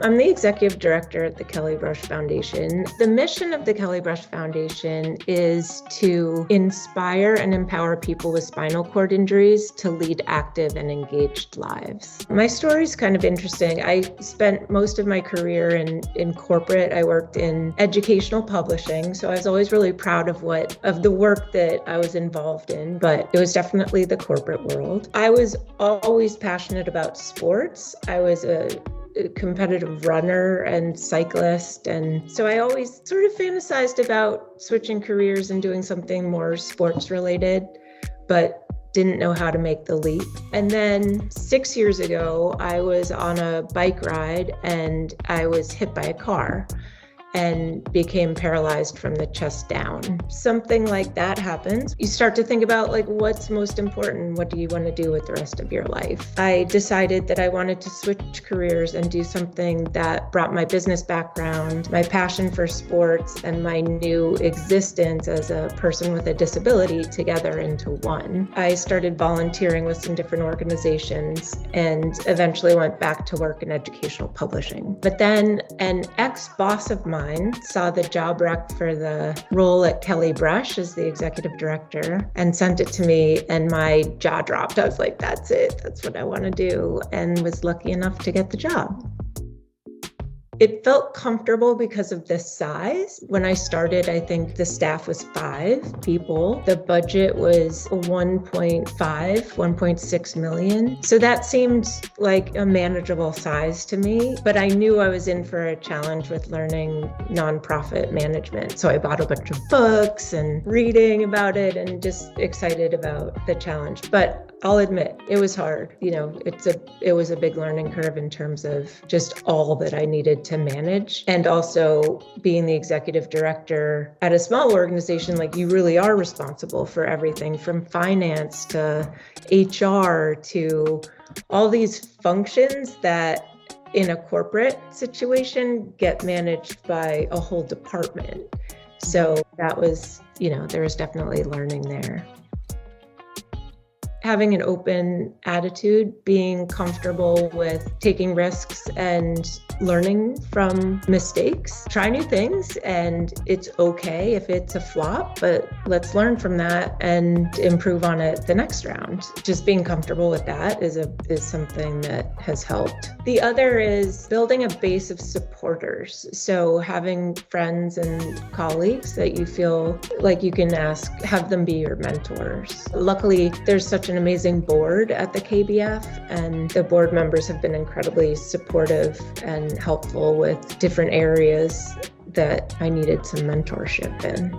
I'm the executive director at the Kelly Brush Foundation. The mission of the Kelly Brush Foundation is to inspire and empower people with spinal cord injuries to lead active and engaged lives. My story is kind of interesting. I spent most of my career in corporate. I worked in educational publishing, so I was always really proud of the work that I was involved in, but it was definitely the corporate world. I was always passionate about sports. I was a competitive runner and cyclist. And so I always sort of fantasized about switching careers and doing something more sports related, but didn't know how to make the leap. And then 6 years ago, I was on a bike ride and I was hit by a car and became paralyzed from the chest down. Something like that happens. You start to think about what's most important? What do you want to do with the rest of your life? I decided that I wanted to switch careers and do something that brought my business background, my passion for sports, and my new existence as a person with a disability together into one. I started volunteering with some different organizations and eventually went back to work in educational publishing. But then an ex-boss of mine saw the job rec for the role at Kelly Brush as the executive director and sent it to me, and my jaw dropped. I was like, that's it. That's what I want to do, and was lucky enough to get the job. It felt comfortable because of the size. When I started, I think the staff was 5 people. The budget was 1.6 million. So that seemed like a manageable size to me, but I knew I was in for a challenge with learning nonprofit management. So I bought a bunch of books and reading about it and just excited about the challenge. But I'll admit, it was hard. It was a big learning curve in terms of just all that I needed to manage. And also being the executive director at a small organization, you really are responsible for everything from finance to HR to all these functions that in a corporate situation get managed by a whole department. So that was, there was definitely learning there. Having an open attitude, being comfortable with taking risks and learning from mistakes. Try new things, and it's okay if it's a flop, but let's learn from that and improve on it the next round. Just being comfortable with that is something that has helped. The other is building a base of supporters. So having friends and colleagues that you feel like you can have them be your mentors. Luckily, there's such an amazing board at the KBF, and the board members have been incredibly supportive and helpful with different areas that I needed some mentorship in.